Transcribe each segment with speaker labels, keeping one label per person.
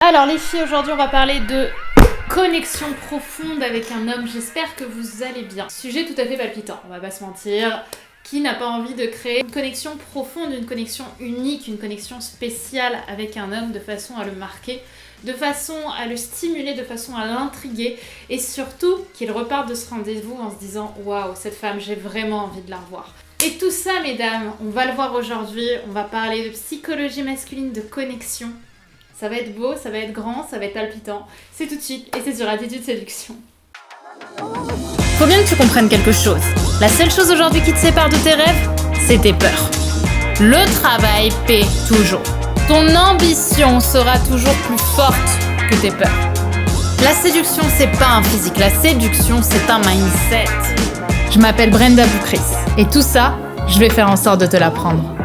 Speaker 1: Alors les filles, aujourd'hui on va parler de connexion profonde avec un homme. J'espère que vous allez bien. Sujet tout à fait palpitant, on va pas se mentir. Qui n'a pas envie de créer une connexion profonde, une connexion unique, une connexion spéciale avec un homme de façon à le marquer, de façon à le stimuler, de façon à l'intriguer et surtout qu'il reparte de ce rendez-vous en se disant « Waouh, cette femme, j'ai vraiment envie de la revoir ». Et tout ça, mesdames, on va le voir aujourd'hui, on va parler de psychologie masculine, de connexion. Ça va être beau, ça va être grand, ça va être palpitant. C'est tout de suite et c'est sur Attitude Séduction.
Speaker 2: Faut bien que tu comprennes quelque chose. La seule chose aujourd'hui qui te sépare de tes rêves, c'est tes peurs. Le travail paie toujours. Ton ambition sera toujours plus forte que tes peurs. La séduction, c'est pas un physique. La séduction, c'est un mindset. Je m'appelle Brenda Boukris. Et tout ça, je vais faire en sorte de te l'apprendre.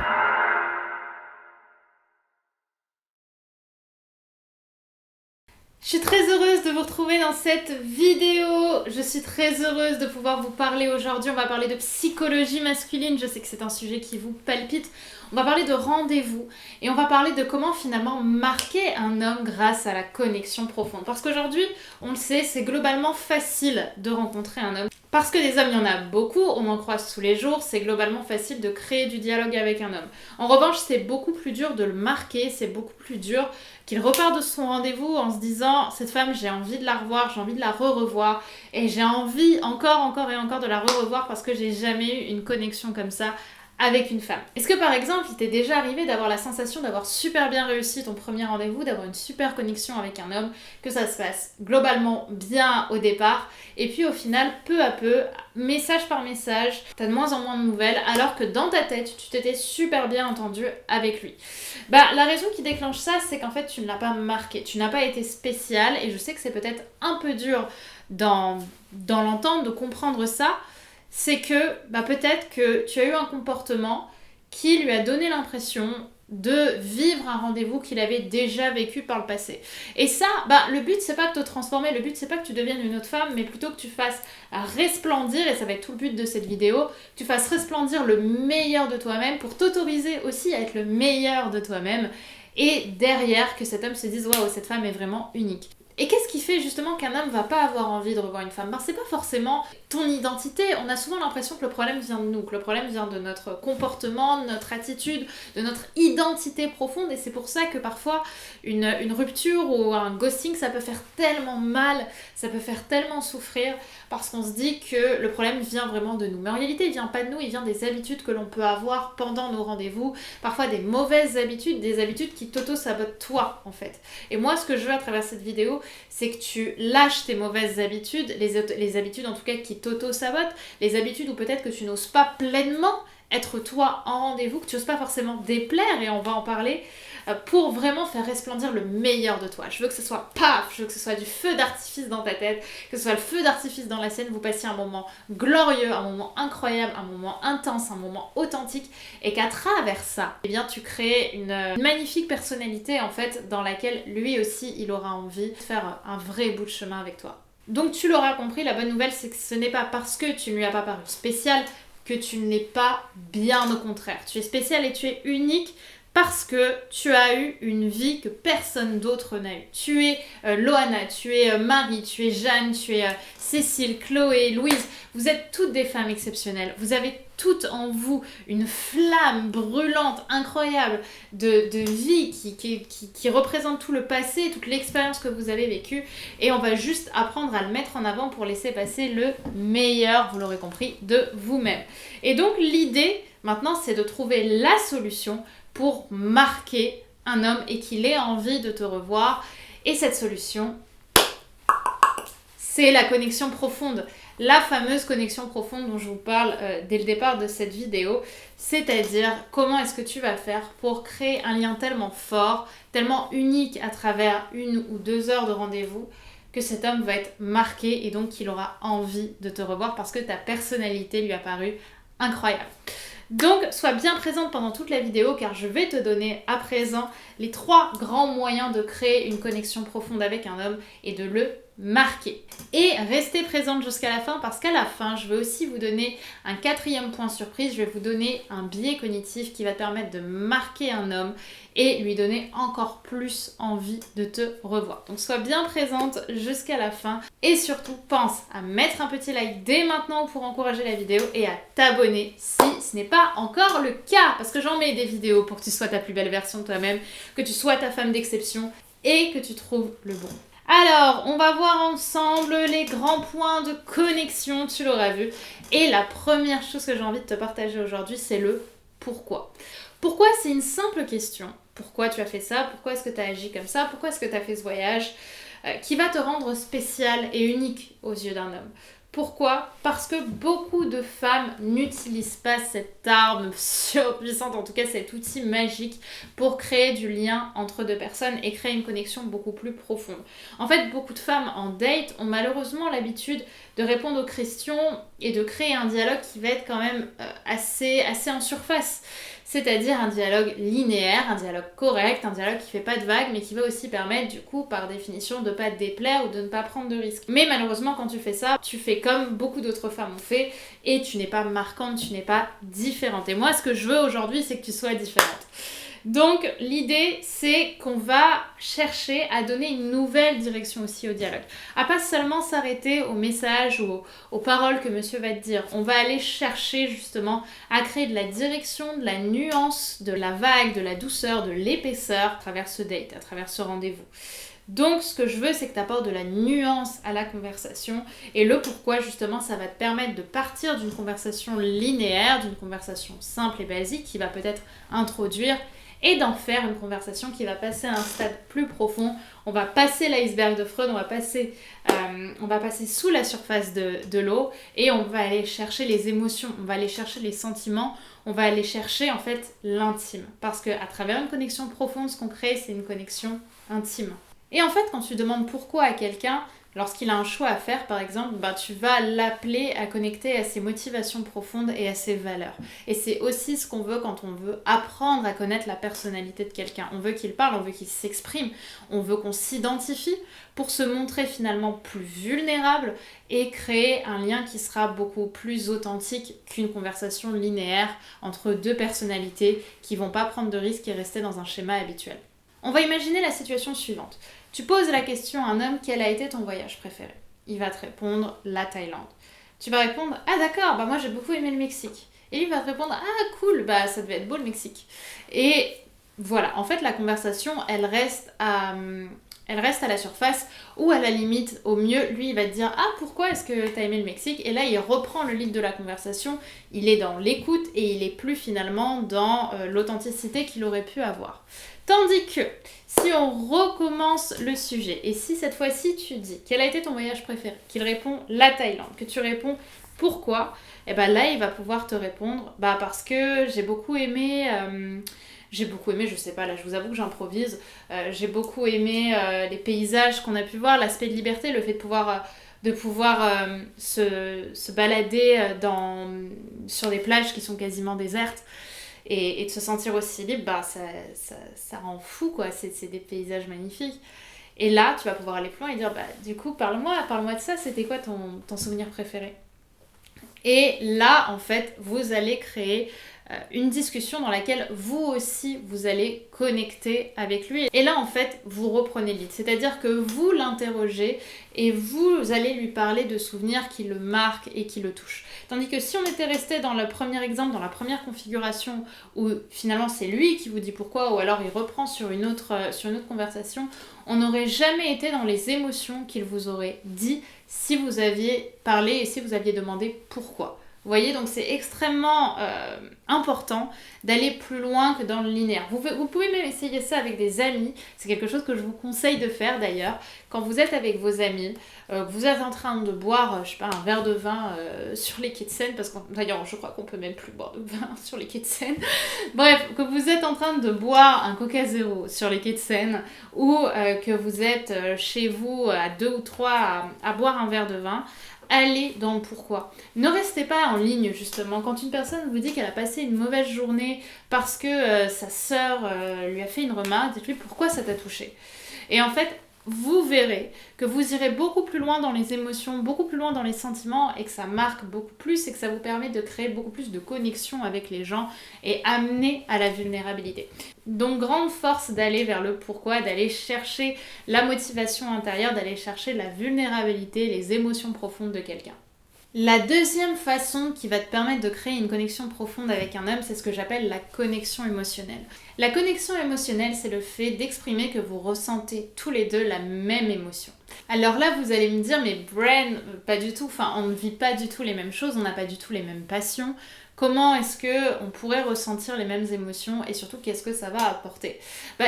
Speaker 1: Je suis très heureuse de vous retrouver dans cette vidéo. Je suis très heureuse de pouvoir vous parler aujourd'hui. On va parler de psychologie masculine. Je sais que c'est un sujet qui vous palpite. On va parler de rendez-vous et on va parler de comment finalement marquer un homme grâce à la connexion profonde. Parce qu'aujourd'hui, on le sait, c'est globalement facile de rencontrer un homme. Parce que des hommes, il y en a beaucoup, on en croise tous les jours, c'est globalement facile de créer du dialogue avec un homme. En revanche, c'est beaucoup plus dur de le marquer, c'est beaucoup plus dur qu'il repart de son rendez-vous en se disant « Cette femme, j'ai envie de la revoir, j'ai envie de la revoir et j'ai envie encore et encore de la revoir parce que j'ai jamais eu une connexion comme ça avec une femme. » Est-ce que par exemple, il t'est déjà arrivé d'avoir la sensation d'avoir super bien réussi ton premier rendez-vous, d'avoir une super connexion avec un homme, que ça se passe globalement bien au départ, et puis au final, peu à peu, message par message, t'as de moins en moins de nouvelles, alors que dans ta tête, tu t'étais super bien entendu avec lui. La raison qui déclenche ça, c'est qu'en fait, tu ne l'as pas marqué, tu n'as pas été spécial, et je sais que c'est peut-être un peu dur dans l'entendre, de comprendre ça, c'est que peut-être que tu as eu un comportement qui lui a donné l'impression de vivre un rendez-vous qu'il avait déjà vécu par le passé. Et ça, le but c'est pas de te transformer, le but c'est pas que tu deviennes une autre femme, mais plutôt que tu fasses resplendir, et ça va être tout le but de cette vidéo, que tu fasses resplendir le meilleur de toi-même pour t'autoriser aussi à être le meilleur de toi-même et derrière que cet homme se dise « Waouh, cette femme est vraiment unique ». Et qu'est-ce qui fait justement qu'un homme va pas avoir envie de revoir une femme ? C'est pas forcément ton identité. On a souvent l'impression que le problème vient de nous, que le problème vient de notre comportement, de notre attitude, de notre identité profonde. Et c'est pour ça que parfois une rupture ou un ghosting, ça peut faire tellement mal, ça peut faire tellement souffrir, parce qu'on se dit que le problème vient vraiment de nous. Mais en réalité, il vient pas de nous, il vient des habitudes que l'on peut avoir pendant nos rendez-vous, parfois des mauvaises habitudes, des habitudes qui t'auto-sabotent toi en fait. Et moi, ce que je veux à travers cette vidéo, c'est que tu lâches tes mauvaises habitudes, les habitudes en tout cas qui t'auto-sabotent, les habitudes où peut-être que tu n'oses pas pleinement être toi en rendez-vous, que tu n'oses pas forcément déplaire, et on va en parler, pour vraiment faire resplendir le meilleur de toi. Je veux que ce soit paf, je veux que ce soit du feu d'artifice dans ta tête, que ce soit le feu d'artifice dans la scène, vous passiez un moment glorieux, un moment incroyable, un moment intense, un moment authentique, et qu'à travers ça, tu crées une magnifique personnalité en fait, dans laquelle lui aussi il aura envie de faire un vrai bout de chemin avec toi. Donc tu l'auras compris, la bonne nouvelle c'est que ce n'est pas parce que tu ne lui as pas paru spécial que tu n'es pas, bien au contraire. Tu es spécial et tu es unique parce que tu as eu une vie que personne d'autre n'a eu. Tu es Loana, tu es Marie, tu es Jeanne, tu es Cécile, Chloé, Louise. Vous êtes toutes des femmes exceptionnelles. Vous avez toutes en vous une flamme brûlante, incroyable de vie qui représente tout le passé, toute l'expérience que vous avez vécue. Et on va juste apprendre à le mettre en avant pour laisser passer le meilleur, vous l'aurez compris, de vous-même. Et donc l'idée maintenant, c'est de trouver la solution pour marquer un homme et qu'il ait envie de te revoir. Et cette solution, c'est la connexion profonde. La fameuse connexion profonde dont je vous parle dès le départ de cette vidéo, c'est-à-dire comment est-ce que tu vas faire pour créer un lien tellement fort, tellement unique à travers 1 ou 2 heures de rendez-vous, que cet homme va être marqué et donc qu'il aura envie de te revoir parce que ta personnalité lui a paru incroyable. Donc, sois bien présente pendant toute la vidéo car je vais te donner à présent les 3 grands moyens de créer une connexion profonde avec un homme et de le marquer. Et restez présente jusqu'à la fin parce qu'à la fin, je vais aussi vous donner un 4e point surprise. Je vais vous donner un biais cognitif qui va te permettre de marquer un homme et lui donner encore plus envie de te revoir. Donc sois bien présente jusqu'à la fin et surtout pense à mettre un petit like dès maintenant pour encourager la vidéo et à t'abonner si ce n'est pas encore le cas parce que j'en mets des vidéos pour que tu sois ta plus belle version de toi-même, que tu sois ta femme d'exception et que tu trouves le bon. Alors, on va voir ensemble les grands points de connexion, tu l'auras vu. Et la première chose que j'ai envie de te partager aujourd'hui, c'est le pourquoi. Pourquoi, c'est une simple question. Pourquoi tu as fait ça? Pourquoi est-ce que tu as agi comme ça? Pourquoi est-ce que tu as fait ce voyage? Qui va te rendre spécial et unique aux yeux d'un homme. Pourquoi? Parce que beaucoup de femmes n'utilisent pas cette arme surpuissante, en tout cas cet outil magique, pour créer du lien entre deux personnes et créer une connexion beaucoup plus profonde. En fait, beaucoup de femmes en date ont malheureusement l'habitude de répondre aux questions et de créer un dialogue qui va être quand même assez en surface. C'est-à-dire un dialogue linéaire, un dialogue correct, un dialogue qui fait pas de vagues, mais qui va aussi permettre, du coup, par définition, de pas te déplaire ou de ne pas prendre de risques. Mais malheureusement, quand tu fais ça, tu fais comme beaucoup d'autres femmes ont fait, et tu n'es pas marquante, tu n'es pas différente. Et moi, ce que je veux aujourd'hui, c'est que tu sois différente. Donc l'idée c'est qu'on va chercher à donner une nouvelle direction aussi au dialogue. À pas seulement s'arrêter aux messages ou aux paroles que monsieur va te dire. On va aller chercher justement à créer de la direction, de la nuance, de la vague, de la douceur, de l'épaisseur à travers ce date, à travers ce rendez-vous. Donc ce que je veux c'est que tu apportes de la nuance à la conversation et le pourquoi justement ça va te permettre de partir d'une conversation linéaire, d'une conversation simple et basique qui va peut-être introduire et d'en faire une conversation qui va passer à un stade plus profond. On va passer l'iceberg de Freud, on va passer sous la surface de l'eau et on va aller chercher les émotions, on va aller chercher les sentiments, on va aller chercher en fait l'intime. Parce qu'à travers une connexion profonde, ce qu'on crée, c'est une connexion intime. Et en fait, quand tu demandes pourquoi à quelqu'un, lorsqu'il a un choix à faire, par exemple, tu vas l'appeler à connecter à ses motivations profondes et à ses valeurs. Et c'est aussi ce qu'on veut quand on veut apprendre à connaître la personnalité de quelqu'un. On veut qu'il parle, on veut qu'il s'exprime, on veut qu'on s'identifie pour se montrer finalement plus vulnérable et créer un lien qui sera beaucoup plus authentique qu'une conversation linéaire entre deux personnalités qui vont pas prendre de risques et rester dans un schéma habituel. On va imaginer la situation suivante. Tu poses la question à un homme, quel a été ton voyage préféré? Il va te répondre la Thaïlande. Tu vas répondre, ah d'accord, moi j'ai beaucoup aimé le Mexique. Et lui va te répondre, ah cool, ça devait être beau le Mexique. Et voilà, en fait la conversation, elle reste à la surface ou à la limite, au mieux, lui il va te dire, ah pourquoi est-ce que t'as aimé le Mexique? Et là il reprend le lead de la conversation, il est dans l'écoute et il est plus finalement dans l'authenticité qu'il aurait pu avoir. Tandis que si on recommence le sujet et si cette fois-ci tu dis quel a été ton voyage préféré, qu'il répond la Thaïlande, que tu réponds pourquoi, et là il va pouvoir te répondre parce que j'ai beaucoup aimé, je sais pas, là je vous avoue que j'improvise, j'ai beaucoup aimé les paysages qu'on a pu voir, l'aspect de liberté, le fait de pouvoir se balader sur des plages qui sont quasiment désertes. Et de se sentir aussi libre, ça rend fou, quoi. C'est des paysages magnifiques. Et là, tu vas pouvoir aller plus loin et dire, du coup, parle-moi de ça, c'était quoi ton souvenir préféré? Et là, en fait, vous allez créer une discussion dans laquelle vous aussi, vous allez connecter avec lui. Et là, en fait, vous reprenez le lead. C'est-à-dire que vous l'interrogez et vous allez lui parler de souvenirs qui le marquent et qui le touchent. Tandis que si on était resté dans le premier exemple, dans la première configuration, où finalement c'est lui qui vous dit pourquoi, ou alors il reprend sur une autre conversation, on n'aurait jamais été dans les émotions qu'il vous aurait dit si vous aviez parlé et si vous aviez demandé pourquoi. Vous voyez, donc c'est extrêmement important d'aller plus loin que dans le linéaire. Vous pouvez même essayer ça avec des amis. C'est quelque chose que je vous conseille de faire d'ailleurs. Quand vous êtes avec vos amis, vous êtes en train de boire, un verre de vin sur les quais de Seine, parce que d'ailleurs je crois qu'on peut même plus boire de vin sur les quais de Seine. Bref, que vous êtes en train de boire un Coca Zéro sur les quais de Seine, ou que vous êtes chez vous à 2 ou 3 à boire un verre de vin, allez dans le pourquoi. Ne restez pas en ligne justement. Quand une personne vous dit qu'elle a passé une mauvaise journée parce que sa sœur lui a fait une remarque, dites-lui pourquoi ça t'a touché. Et en fait, vous verrez que vous irez beaucoup plus loin dans les émotions, beaucoup plus loin dans les sentiments et que ça marque beaucoup plus et que ça vous permet de créer beaucoup plus de connexion avec les gens et amener à la vulnérabilité. Donc grande force d'aller vers le pourquoi, d'aller chercher la motivation intérieure, d'aller chercher la vulnérabilité, les émotions profondes de quelqu'un. La deuxième façon qui va te permettre de créer une connexion profonde avec un homme, c'est ce que j'appelle la connexion émotionnelle. La connexion émotionnelle, c'est le fait d'exprimer que vous ressentez tous les deux la même émotion. Alors là, vous allez me dire, mais Bren, pas du tout, on ne vit pas du tout les mêmes choses, on n'a pas du tout les mêmes passions. Comment est-ce qu'on pourrait ressentir les mêmes émotions et surtout qu'est-ce que ça va apporter ?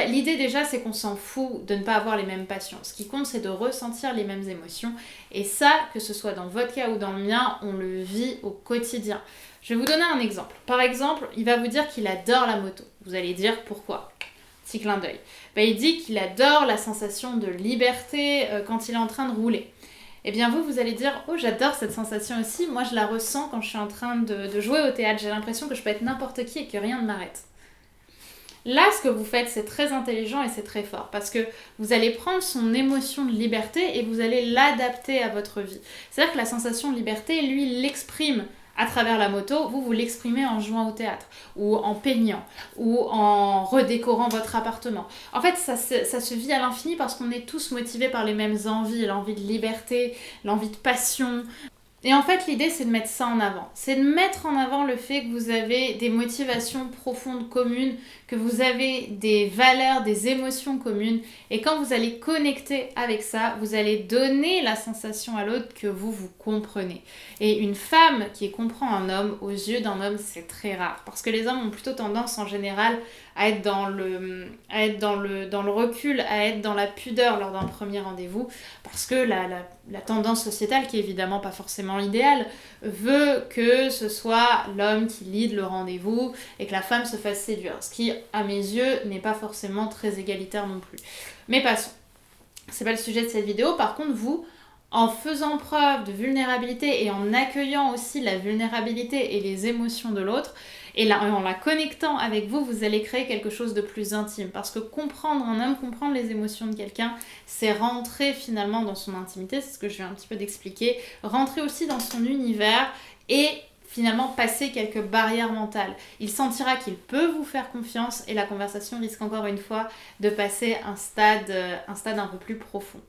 Speaker 1: L'idée déjà c'est qu'on s'en fout de ne pas avoir les mêmes passions. Ce qui compte c'est de ressentir les mêmes émotions et ça, que ce soit dans votre cas ou dans le mien, on le vit au quotidien. Je vais vous donner un exemple. Par exemple, il va vous dire qu'il adore la moto. Vous allez dire pourquoi ? Petit clin d'œil. Il dit qu'il adore la sensation de liberté quand il est en train de rouler. Eh bien vous allez dire « Oh, j'adore cette sensation aussi, moi je la ressens quand je suis en train de jouer au théâtre, j'ai l'impression que je peux être n'importe qui et que rien ne m'arrête. » Là, ce que vous faites, c'est très intelligent et c'est très fort parce que vous allez prendre son émotion de liberté et vous allez l'adapter à votre vie. C'est-à-dire que la sensation de liberté, lui, il l'exprime à travers la moto, vous l'exprimez en jouant au théâtre, ou en peignant, ou en redécorant votre appartement. En fait, ça se vit à l'infini parce qu'on est tous motivés par les mêmes envies, l'envie de liberté, l'envie de passion. Et en fait, l'idée, c'est de mettre ça en avant. C'est de mettre en avant le fait que vous avez des motivations profondes communes, que vous avez des valeurs, des émotions communes. Et quand vous allez connecter avec ça, vous allez donner la sensation à l'autre que vous comprenez. Et une femme qui comprend un homme, aux yeux d'un homme, c'est très rare. Parce que les hommes ont plutôt tendance, en général, à être dans le recul, à être dans la pudeur lors d'un premier rendez-vous. Parce que la tendance sociétale, qui est évidemment pas forcément idéale, veut que ce soit l'homme qui lead le rendez-vous et que la femme se fasse séduire. Ce qui, à mes yeux, n'est pas forcément très égalitaire non plus. Mais passons. C'est pas le sujet de cette vidéo. Par contre, vous, en faisant preuve de vulnérabilité et en accueillant aussi la vulnérabilité et les émotions de l'autre, et en la connectant avec vous, vous allez créer quelque chose de plus intime. Parce que comprendre un homme, comprendre les émotions de quelqu'un, c'est rentrer finalement dans son intimité, c'est ce que je viens un petit peu d'expliquer, rentrer aussi dans son univers et finalement passer quelques barrières mentales. Il sentira qu'il peut vous faire confiance et la conversation risque encore une fois de passer un stade un peu plus profond.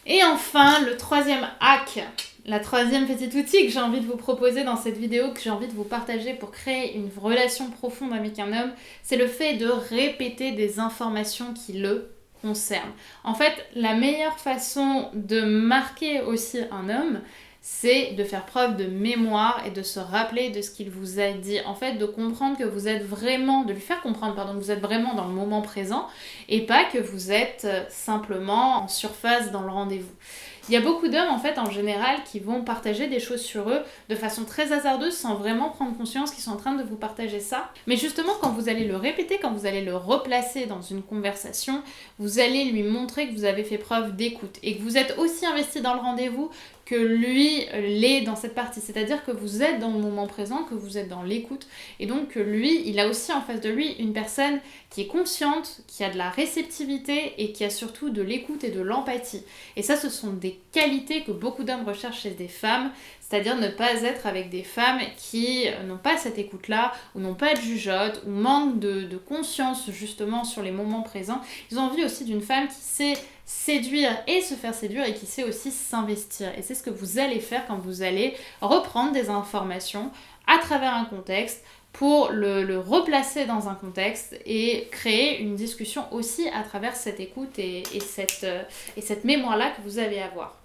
Speaker 1: Et enfin, le troisième hack, la troisième petite outil que j'ai envie de vous proposer dans cette vidéo, que j'ai envie de vous partager pour créer une relation profonde avec un homme, c'est le fait de répéter des informations qui le concernent. En fait, la meilleure façon de marquer aussi un homme, c'est de faire preuve de mémoire et de se rappeler de ce qu'il vous a dit. En fait, de comprendre que vous êtes vraiment, de lui faire comprendre, que vous êtes vraiment dans le moment présent et pas que vous êtes simplement en surface dans le rendez-vous. Il y a beaucoup d'hommes, en fait, en général, qui vont partager des choses sur eux de façon très hasardeuse sans vraiment prendre conscience qu'ils sont en train de vous partager ça. Mais justement, quand vous allez le répéter, quand vous allez le replacer dans une conversation, vous allez lui montrer que vous avez fait preuve d'écoute et que vous êtes aussi investi dans le rendez-vous que lui l'est dans cette partie. C'est-à-dire que vous êtes dans le moment présent, que vous êtes dans l'écoute et donc que lui, il a aussi en face de lui une personne qui est consciente, qui a de la réceptivité et qui a surtout de l'écoute et de l'empathie. Et ça, ce sont des qualités que beaucoup d'hommes recherchent chez des femmes, c'est-à-dire ne pas être avec des femmes qui n'ont pas cette écoute-là, ou n'ont pas de jugeote, ou manquent de conscience justement sur les moments présents. Ils ont envie aussi d'une femme qui sait séduire et se faire séduire et qui sait aussi s'investir. Et c'est ce que vous allez faire quand vous allez reprendre des informations à travers un contexte, pour le replacer dans un contexte et créer une discussion aussi à travers cette écoute et cette mémoire-là que vous allez avoir.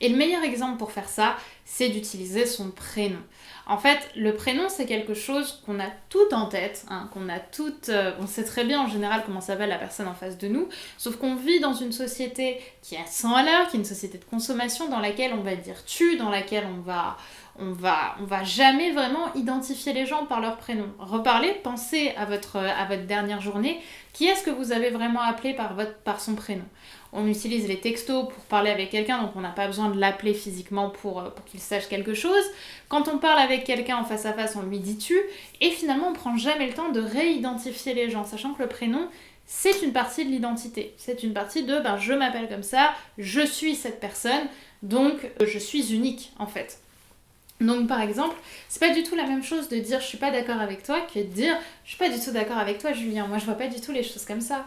Speaker 1: Et le meilleur exemple pour faire ça, c'est d'utiliser son prénom. En fait, le prénom, c'est quelque chose qu'on a tout en tête, on sait très bien en général comment s'appelle la personne en face de nous, sauf qu'on vit dans une société qui est à 100 à l'heure, qui est une société de consommation dans laquelle on va dire tu, dans laquelle on va jamais vraiment identifier les gens par leur prénom. Reparlez, pensez à votre dernière journée. Qui est-ce que vous avez vraiment appelé par son prénom ? On utilise les textos pour parler avec quelqu'un, donc on n'a pas besoin de l'appeler physiquement pour qu'il sache quelque chose. Quand on parle avec quelqu'un en face à face, on lui dit tu. Et finalement, on ne prend jamais le temps de réidentifier les gens, sachant que le prénom, c'est une partie de l'identité. C'est une partie de je m'appelle comme ça, je suis cette personne, donc je suis unique en fait. Donc par exemple, c'est pas du tout la même chose de dire je suis pas d'accord avec toi que de dire je suis pas du tout d'accord avec toi Julien. Moi je vois pas du tout les choses comme ça.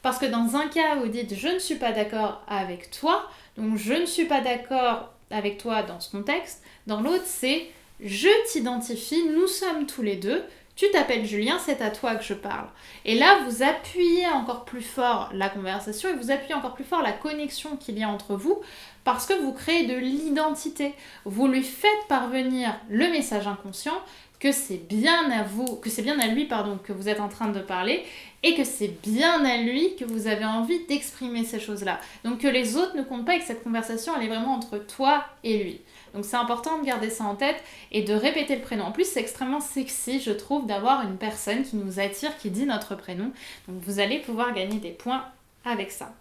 Speaker 1: Parce que dans un cas vous dites je ne suis pas d'accord avec toi, donc je ne suis pas d'accord avec toi dans ce contexte. Dans l'autre c'est je t'identifie, nous sommes tous les deux, tu t'appelles Julien, c'est à toi que je parle. Et là vous appuyez encore plus fort la conversation et vous appuyez encore plus fort la connexion qu'il y a entre vous. Parce que vous créez de l'identité. Vous lui faites parvenir le message inconscient que c'est bien à vous, que c'est bien à lui que vous êtes en train de parler et que c'est bien à lui que vous avez envie d'exprimer ces choses-là. Donc que les autres ne comptent pas et que cette conversation elle est vraiment entre toi et lui. Donc c'est important de garder ça en tête et de répéter le prénom. En plus c'est extrêmement sexy je trouve d'avoir une personne qui nous attire, qui dit notre prénom. Donc vous allez pouvoir gagner des points avec ça.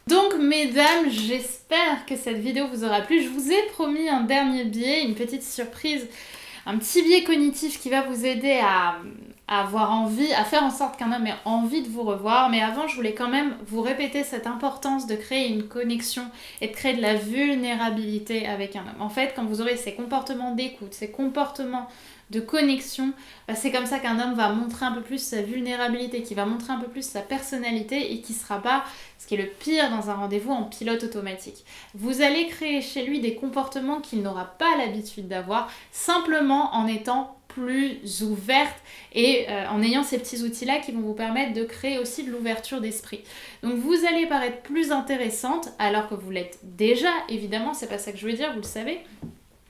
Speaker 1: Donc mesdames, j'espère que cette vidéo vous aura plu. Je vous ai promis un dernier biais, une petite surprise, un petit biais cognitif qui va vous aider à avoir envie, à faire en sorte qu'un homme ait envie de vous revoir. Mais avant, je voulais quand même vous répéter cette importance de créer une connexion et de créer de la vulnérabilité avec un homme. En fait, quand vous aurez ces comportements d'écoute, ces comportements de connexion, c'est comme ça qu'un homme va montrer un peu plus sa vulnérabilité, qui va montrer un peu plus sa personnalité et qui ne sera pas, ce qui est le pire dans un rendez-vous, en pilote automatique. Vous allez créer chez lui des comportements qu'il n'aura pas l'habitude d'avoir, simplement en étant plus ouverte et en ayant ces petits outils-là qui vont vous permettre de créer aussi de l'ouverture d'esprit. Donc vous allez paraître plus intéressante alors que vous l'êtes déjà, évidemment, c'est pas ça que je veux dire, vous le savez.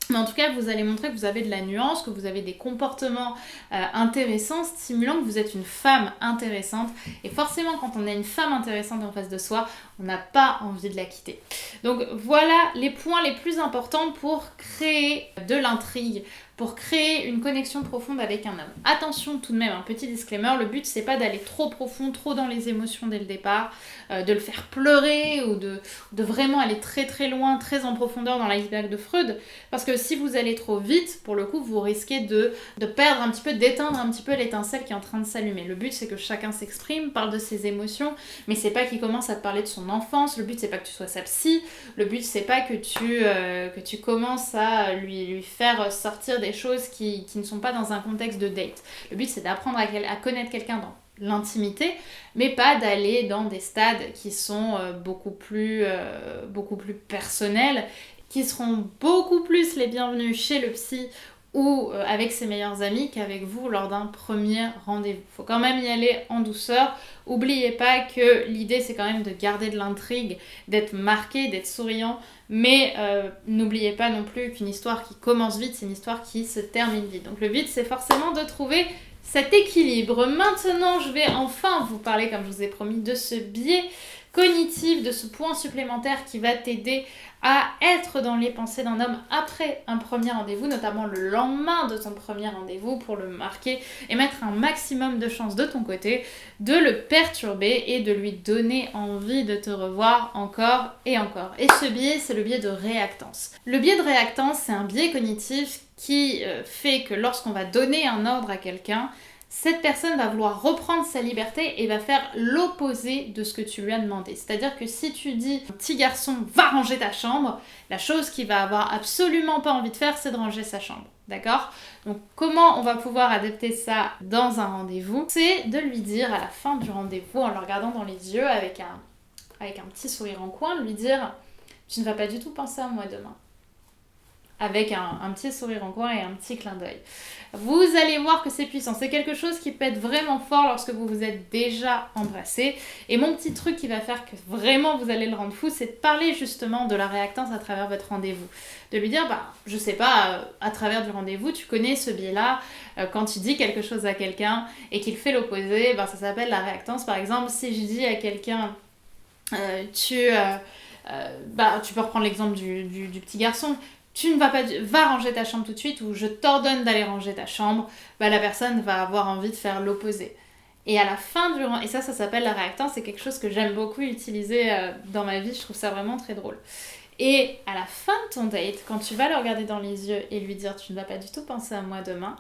Speaker 1: Mais en tout cas, vous allez montrer que vous avez de la nuance, que vous avez des comportements intéressants, stimulants, que vous êtes une femme intéressante. Et forcément, quand on a une femme intéressante en face de soi, on n'a pas envie de la quitter. Donc voilà les points les plus importants pour créer de l'intrigue, pour créer une connexion profonde avec un homme. Attention tout de même, un petit disclaimer, le but c'est pas d'aller trop profond, trop dans les émotions dès le départ, de le faire pleurer ou de vraiment aller très très loin, très en profondeur dans l'iceberg de Freud, parce que si vous allez trop vite, pour le coup vous risquez de perdre un petit peu, d'éteindre un petit peu l'étincelle qui est en train de s'allumer. Le but c'est que chacun s'exprime, parle de ses émotions, mais c'est pas qu'il commence à te parler de son enfance, le but c'est pas que tu sois sa psy, le but c'est pas que tu commences à lui faire sortir des choses qui ne sont pas dans un contexte de date. Le but c'est d'apprendre à connaître quelqu'un dans l'intimité, mais pas d'aller dans des stades qui sont beaucoup plus personnels, qui seront beaucoup plus les bienvenus chez le psy ou avec ses meilleurs amis qu'avec vous lors d'un premier rendez-vous. Faut quand même y aller en douceur. Oubliez pas que l'idée c'est quand même de garder de l'intrigue, d'être marqué, d'être souriant, mais n'oubliez pas non plus qu'une histoire qui commence vite, c'est une histoire qui se termine vite. Donc le but c'est forcément de trouver cet équilibre. Maintenant je vais enfin vous parler, comme je vous ai promis, de ce biais cognitif, de ce point supplémentaire qui va t'aider à être dans les pensées d'un homme après un premier rendez-vous, notamment le lendemain de ton premier rendez-vous, pour le marquer et mettre un maximum de chances de ton côté, de le perturber et de lui donner envie de te revoir encore et encore. Et ce biais, c'est le biais de réactance. Le biais de réactance, c'est un biais cognitif qui fait que lorsqu'on va donner un ordre à quelqu'un, cette personne va vouloir reprendre sa liberté et va faire l'opposé de ce que tu lui as demandé. C'est-à-dire que si tu dis « petit garçon, va ranger ta chambre », la chose qu'il va avoir absolument pas envie de faire, c'est de ranger sa chambre. D'accord ? Donc comment on va pouvoir adapter ça dans un rendez-vous ? C'est de lui dire à la fin du rendez-vous, en le regardant dans les yeux avec un petit sourire en coin, lui dire « tu ne vas pas du tout penser à moi demain ». Avec un petit sourire en coin et un petit clin d'œil. Vous allez voir que c'est puissant. C'est quelque chose qui peut être vraiment fort lorsque vous vous êtes déjà embrassé. Et mon petit truc qui va faire que vraiment vous allez le rendre fou, c'est de parler justement de la réactance à travers votre rendez-vous. De lui dire, je sais pas, à travers du rendez-vous, tu connais ce biais-là, quand tu dis quelque chose à quelqu'un et qu'il fait l'opposé, ça s'appelle la réactance. Par exemple, si je dis à quelqu'un, tu peux reprendre l'exemple du petit garçon, tu ne vas pas, va ranger ta chambre tout de suite, ou je t'ordonne d'aller ranger ta chambre, la personne va avoir envie de faire l'opposé. Et à la fin et ça s'appelle la réactance, c'est quelque chose que j'aime beaucoup utiliser dans ma vie, je trouve ça vraiment très drôle. Et à la fin de ton date, quand tu vas le regarder dans les yeux et lui dire « tu ne vas pas du tout penser à moi demain »,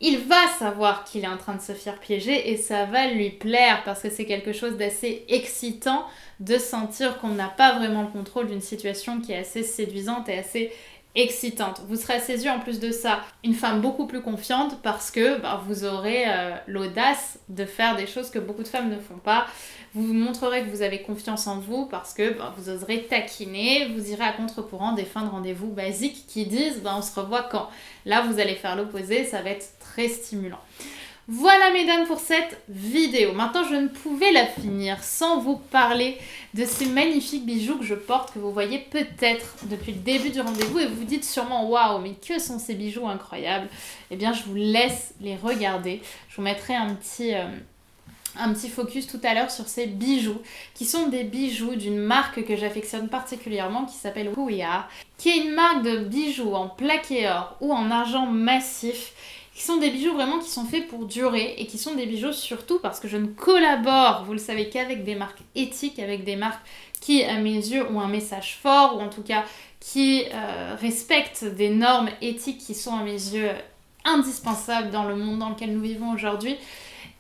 Speaker 1: il va savoir qu'il est en train de se faire piéger et ça va lui plaire parce que c'est quelque chose d'assez excitant de sentir qu'on n'a pas vraiment le contrôle d'une situation qui est assez séduisante et assez excitante. Vous serez à ses yeux en plus de ça une femme beaucoup plus confiante parce que vous aurez l'audace de faire des choses que beaucoup de femmes ne font pas. Vous vous montrerez que vous avez confiance en vous parce que vous oserez taquiner, vous irez à contre-courant des fins de rendez-vous basiques qui disent on se revoit quand. Là vous allez faire l'opposé, ça va être très stimulant. Voilà mesdames pour cette vidéo. Maintenant je ne pouvais la finir sans vous parler de ces magnifiques bijoux que je porte, que vous voyez peut-être depuis le début du rendez-vous et vous vous dites sûrement waouh mais que sont ces bijoux incroyables. Eh bien je vous laisse les regarder. Je vous mettrai un petit focus tout à l'heure sur ces bijoux, qui sont des bijoux d'une marque que j'affectionne particulièrement, qui s'appelle Who We Are, qui est une marque de bijoux en plaqué or ou en argent massif, qui sont des bijoux vraiment qui sont faits pour durer et qui sont des bijoux surtout parce que je ne collabore, vous le savez, qu'avec des marques éthiques, avec des marques qui, à mes yeux, ont un message fort ou en tout cas qui respectent des normes éthiques qui sont, à mes yeux, indispensables dans le monde dans lequel nous vivons aujourd'hui.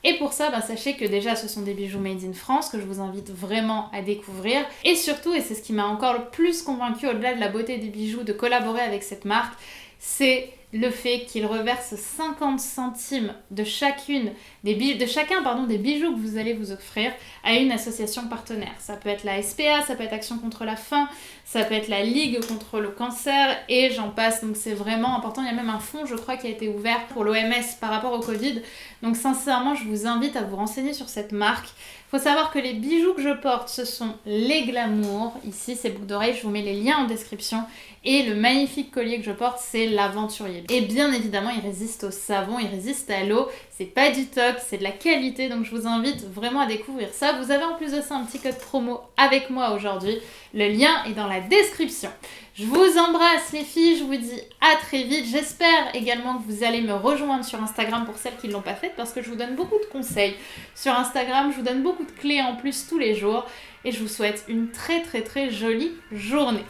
Speaker 1: Et pour ça, sachez que déjà ce sont des bijoux made in France que je vous invite vraiment à découvrir. Et surtout, et c'est ce qui m'a encore le plus convaincue au-delà de la beauté des bijoux, de collaborer avec cette marque, c'est le fait qu'ils reversent 50 centimes de chacun des bijoux que vous allez vous offrir à une association partenaire. Ça peut être la SPA, ça peut être Action contre la faim, ça peut être la Ligue contre le cancer et j'en passe. Donc c'est vraiment important. Il y a même un fonds, je crois, qui a été ouvert pour l'OMS par rapport au Covid. Donc sincèrement, je vous invite à vous renseigner sur cette marque. Il faut savoir que les bijoux que je porte, ce sont les Glamour. Ici, c'est boucles d'oreilles, je vous mets les liens en description. Et le magnifique collier que je porte, c'est l'Aventurier. Et bien évidemment, il résiste au savon, il résiste à l'eau. C'est pas du toc, c'est de la qualité. Donc je vous invite vraiment à découvrir ça. Vous avez en plus de ça un petit code promo avec moi aujourd'hui. Le lien est dans la description. Je vous embrasse les filles, je vous dis à très vite. J'espère également que vous allez me rejoindre sur Instagram pour celles qui ne l'ont pas fait parce que je vous donne beaucoup de conseils sur Instagram. Je vous donne beaucoup de clés en plus tous les jours. Et je vous souhaite une très très très jolie journée.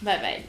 Speaker 1: Bye bye.